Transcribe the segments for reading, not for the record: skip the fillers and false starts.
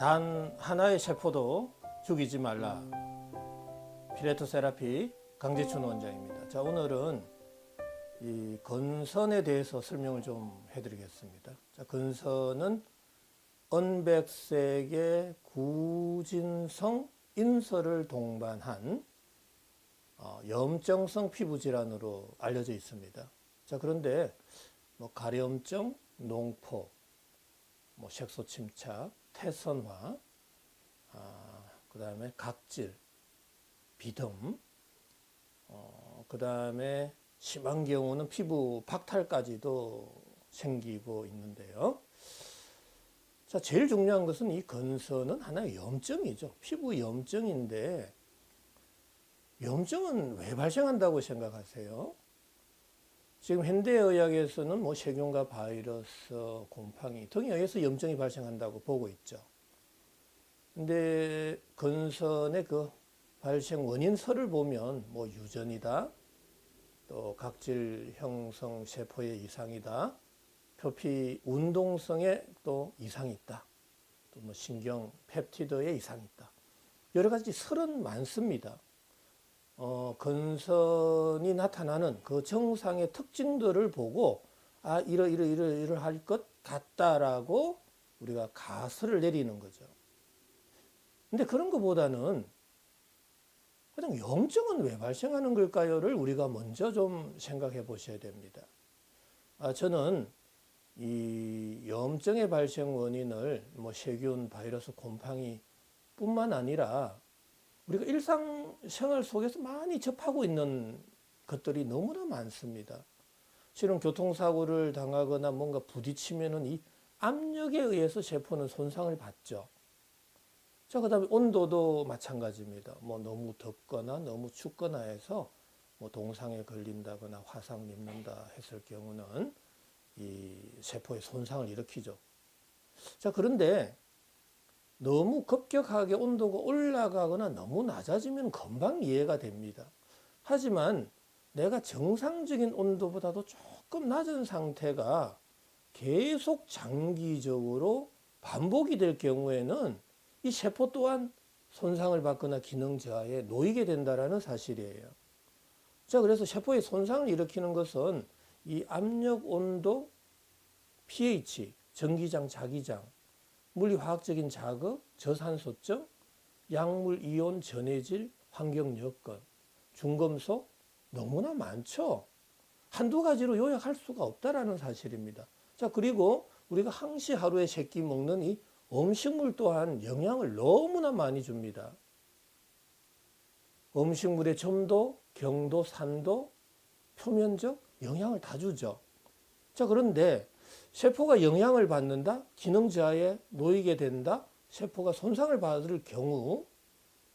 단 하나의 세포도 죽이지 말라. 피레토 세라피 강재춘 원장입니다. 자, 오늘은 이 건선에 대해서 설명을 좀 해드리겠습니다. 자, 건선은 언백색의 구진성 인설을 동반한 염증성 피부 질환으로 알려져 있습니다. 자, 그런데 가려움증, 농포, 색소 침착, 태선화, 그 다음에 각질, 비듬, 그 다음에 심한 경우는 피부 박탈까지도 생기고 있는데요. 자, 제일 중요한 것은 이 건선은 하나의 염증이죠. 피부 염증인데, 염증은 왜 발생한다고 생각하세요? 지금 현대의학에서는 세균과 바이러스, 곰팡이 등에 의해서 염증이 발생한다고 보고 있죠. 근데 건선의 그 발생 원인서를 보면 유전이다, 또 각질 형성 세포의 이상이다, 표피 운동성에 또 이상이 있다, 또 신경 펩티드에 이상이 있다, 여러 가지 설은 많습니다. 건선이 나타나는 그 증상의 특징들을 보고 이러할 것 같다라고 우리가 가설을 내리는 거죠. 근데 그런 것보다는 그냥 염증은 왜 발생하는 걸까요를 우리가 먼저 좀 생각해 보셔야 됩니다. 저는 이 염증의 발생 원인을 세균, 바이러스, 곰팡이 뿐만 아니라 우리가 일상생활 속에서 많이 접하고 있는 것들이 너무나 많습니다. 실은 교통사고를 당하거나 뭔가 부딪히면은 이 압력에 의해서 세포는 손상을 받죠. 자, 그 다음에 온도도 마찬가지입니다. 너무 덥거나 너무 춥거나 해서 동상에 걸린다거나 화상 입는다 했을 경우는 이 세포에 손상을 일으키죠. 자, 그런데 너무 급격하게 온도가 올라가거나 너무 낮아지면 금방 이해가 됩니다. 하지만 내가 정상적인 온도보다도 조금 낮은 상태가 계속 장기적으로 반복이 될 경우에는 이 세포 또한 손상을 받거나 기능 저하에 놓이게 된다는 사실이에요. 자, 그래서 세포의 손상을 일으키는 것은 이 압력, 온도, pH, 전기장, 자기장, 물리화학적인 자극, 저산소증, 약물, 이온, 전해질, 환경 여건, 중금속 너무나 많죠. 한두 가지로 요약할 수가 없다라는 사실입니다. 자, 그리고 우리가 항시 하루에 3끼 먹는 이 음식물 또한 영향을 너무나 많이 줍니다. 음식물의 점도, 경도, 산도, 표면적 영향을 다 주죠. 자, 그런데 세포가 영향을 받는다, 기능 저하에 놓이게 된다, 세포가 손상을 받을 경우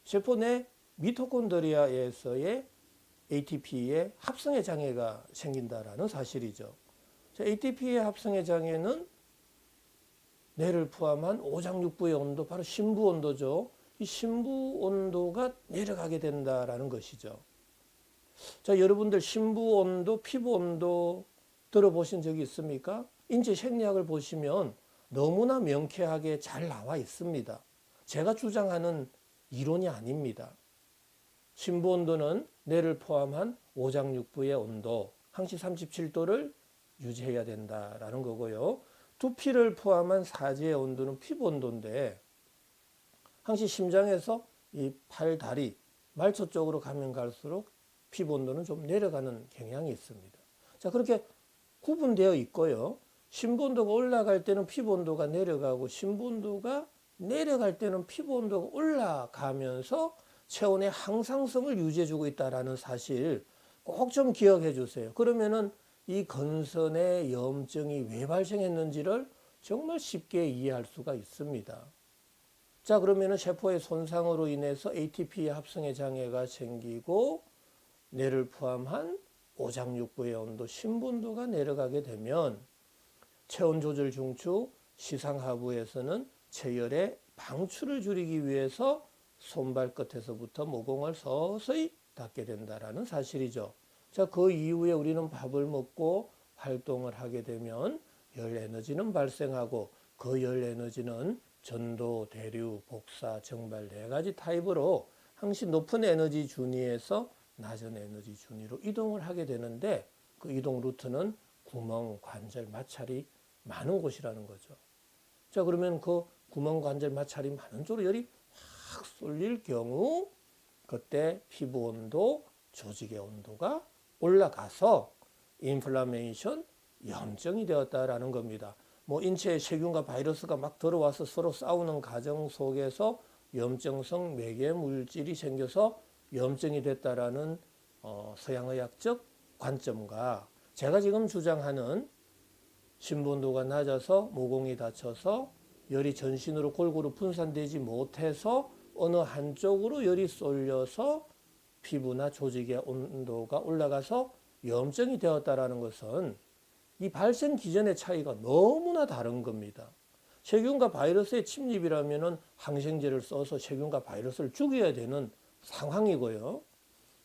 세포 내 미토콘드리아에서의 ATP의 합성의 장애가 생긴다라는 사실이죠. 자, ATP의 합성의 장애는 뇌를 포함한 오장육부의 온도, 바로 심부 온도죠. 이 심부 온도가 내려가게 된다라는 것이죠. 자, 여러분들 심부 온도, 피부 온도 들어보신 적이 있습니까? 인체 생리학을 보시면 너무나 명쾌하게 잘 나와 있습니다. 제가 주장하는 이론이 아닙니다. 심부 온도는 뇌를 포함한 오장육부의 온도, 항시 37도를 유지해야 된다라는 거고요. 두피를 포함한 사지의 온도는 피부 온도인데 항시 심장에서 이 팔, 다리, 말초 쪽으로 가면 갈수록 피부 온도는 좀 내려가는 경향이 있습니다. 자, 그렇게 구분되어 있고요. 심부 온도가 올라갈 때는 피부 온도가 내려가고 심부 온도가 내려갈 때는 피부 온도가 올라가면서 체온의 항상성을 유지해주고 있다는 사실 꼭 좀 기억해 주세요. 그러면은 이 건선의 염증이 왜 발생했는지를 정말 쉽게 이해할 수가 있습니다. 자, 그러면은 세포의 손상으로 인해서 ATP 합성의 장애가 생기고 뇌를 포함한 오장육부의 온도, 심부 온도가 내려가게 되면 체온 조절 중추, 시상하부에서는 체열의 방출을 줄이기 위해서 손발끝에서부터 모공을 서서히 닫게 된다는 사실이죠. 자, 그 이후에 우리는 밥을 먹고 활동을 하게 되면 열 에너지는 발생하고 그 열 에너지는 전도, 대류, 복사, 정발 네 가지 타입으로 항시 높은 에너지 준위에서 낮은 에너지 준위로 이동을 하게 되는데 그 이동 루트는 구멍, 관절, 마찰이 많은 곳이라는 거죠. 자, 그러면 그 구멍, 관절, 마찰이 많은 쪽으로 열이 확 쏠릴 경우 그때 피부 온도, 조직의 온도가 올라가서 인플라메이션, 염증이 되었다라는 겁니다. 뭐 인체에 세균과 바이러스가 막 들어와서 서로 싸우는 과정 속에서 염증성 매개 물질이 생겨서 염증이 됐다라는 서양의학적 관점과 제가 지금 주장하는 신부온도가 낮아서 모공이 닫혀서 열이 전신으로 골고루 분산되지 못해서 어느 한쪽으로 열이 쏠려서 피부나 조직의 온도가 올라가서 염증이 되었다라는 것은 이 발생 기전의 차이가 너무나 다른 겁니다. 세균과 바이러스의 침입이라면 항생제를 써서 세균과 바이러스를 죽여야 되는 상황이고요.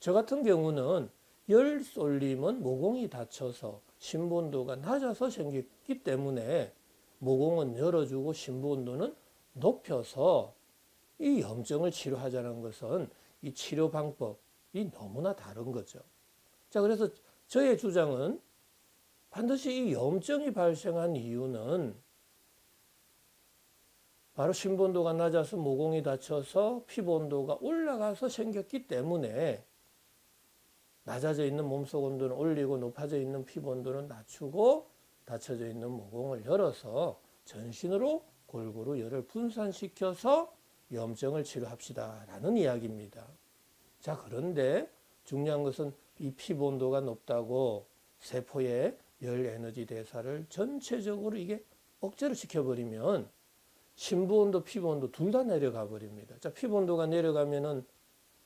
저 같은 경우는 열 쏠림은 모공이 닫혀서 신부온도가 낮아서 생겼기 때문에 모공은 열어주고 신부온도는 높여서 이 염증을 치료하자는 것은 이 치료 방법이 너무나 다른 거죠. 자, 그래서 저의 주장은 반드시 이 염증이 발생한 이유는 바로 신부온도가 낮아서 모공이 닫혀서 피부온도가 올라가서 생겼기 때문에 낮아져 있는 몸속 온도는 올리고 높아져 있는 피부 온도는 낮추고 닫혀져 있는 모공을 열어서 전신으로 골고루 열을 분산시켜서 염증을 치료합시다라는 이야기입니다. 자, 그런데 중요한 것은 이 피부 온도가 높다고 세포의 열 에너지 대사를 전체적으로 이게 억제를 시켜버리면 신부 온도, 피부 온도 둘 다 내려가 버립니다. 자, 피부 온도가 내려가면은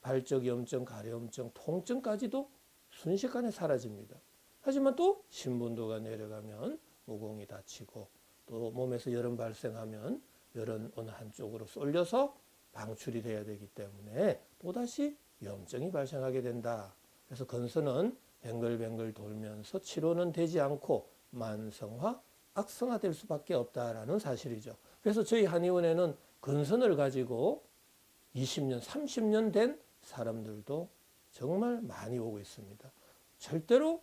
발적 염증, 가려움증, 통증까지도 순식간에 사라집니다. 하지만 또 신부온도가 내려가면 모공이 닫히고 또 몸에서 열은 발생하면 열은 어느 한쪽으로 쏠려서 방출이 돼야 되기 때문에 또다시 염증이 발생하게 된다. 그래서 건선은 뱅글뱅글 돌면서 치료는 되지 않고 만성화, 악성화될 수밖에 없다라는 사실이죠. 그래서 저희 한의원에는 건선을 가지고 20년, 30년 된 사람들도 정말 많이 오고 있습니다. 절대로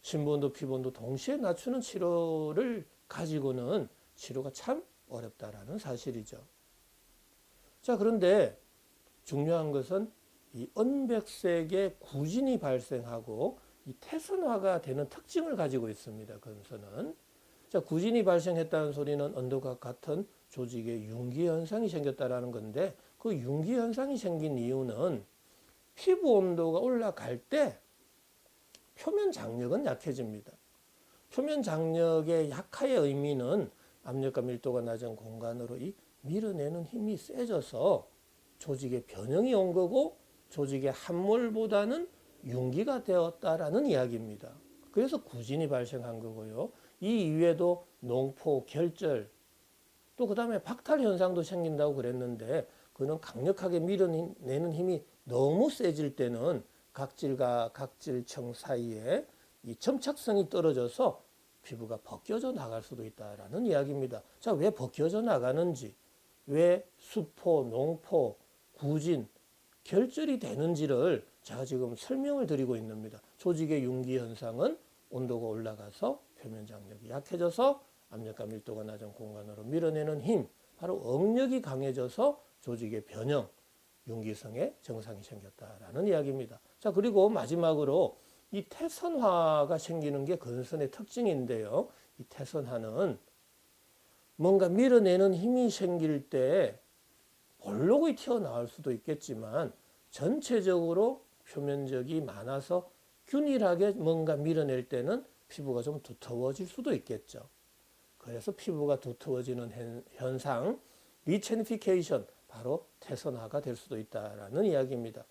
신부온도, 피부온도 동시에 낮추는 치료를 가지고는 치료가 참 어렵다라는 사실이죠. 자, 그런데 중요한 것은 이 언백색의 구진이 발생하고 이 태선화가 되는 특징을 가지고 있습니다. 건선은. 자, 구진이 발생했다는 소리는 언덕과 같은 조직의 융기 현상이 생겼다라는 건데 그 융기 현상이 생긴 이유는 피부 온도가 올라갈 때 표면 장력은 약해집니다. 표면 장력의 약화의 의미는 압력과 밀도가 낮은 공간으로 이 밀어내는 힘이 세져서 조직의 변형이 온 거고 조직의 함몰보다는 융기가 되었다라는 이야기입니다. 그래서 구진이 발생한 거고요. 이 이외에도 농포, 결절, 또 그 다음에 박탈 현상도 생긴다고 그랬는데 그는 강력하게 밀어내는 힘이 너무 세질 때는 각질과 각질층 사이에 이 점착성이 떨어져서 피부가 벗겨져 나갈 수도 있다라는 이야기입니다. 자, 왜 벗겨져 나가는지, 왜 수포, 농포, 구진, 결절이 되는지를 제가 지금 설명을 드리고 있습니다. 조직의 융기 현상은 온도가 올라가서 표면 장력이 약해져서 압력과 밀도가 낮은 공간으로 밀어내는 힘, 바로 응력이 강해져서 조직의 변형, 융기성의 증상이 생겼다라는 이야기입니다. 자, 그리고 마지막으로 이 태선화가 생기는 게 건선의 특징인데요. 이 태선화는 뭔가 밀어내는 힘이 생길 때 볼록이 튀어나올 수도 있겠지만 전체적으로 표면적이 많아서 균일하게 뭔가 밀어낼 때는 피부가 좀 두터워질 수도 있겠죠. 그래서 피부가 두터워지는 현상, 리체니피케이션, 바로 태선화가 될 수도 있다라는 이야기입니다.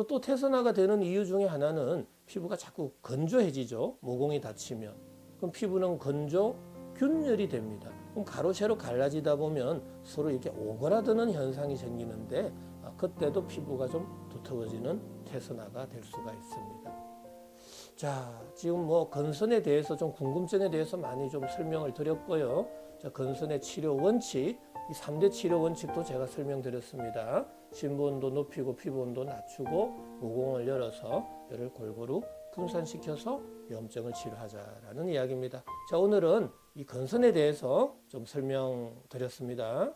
또 태선화가 되는 이유 중에 하나는 피부가 자꾸 건조해지죠. 모공이 닫히면. 그럼 피부는 건조, 균열이 됩니다. 그럼 가로 세로 갈라지다 보면 서로 이렇게 오그라드는 현상이 생기는데 그때도 피부가 좀 두터워지는 태선화가 될 수가 있습니다. 자, 지금 뭐 건선에 대해서 좀 궁금증에 대해서 많이 좀 설명을 드렸고요. 자, 건선의 치료 원칙 이 3대 치료 원칙도 제가 설명드렸습니다. 심부 온도 높이고 피부 온도 낮추고 모공을 열어서 뼈를 골고루 분산시켜서 염증을 치료하자라는 이야기입니다. 자, 오늘은 이 건선에 대해서 좀 설명드렸습니다.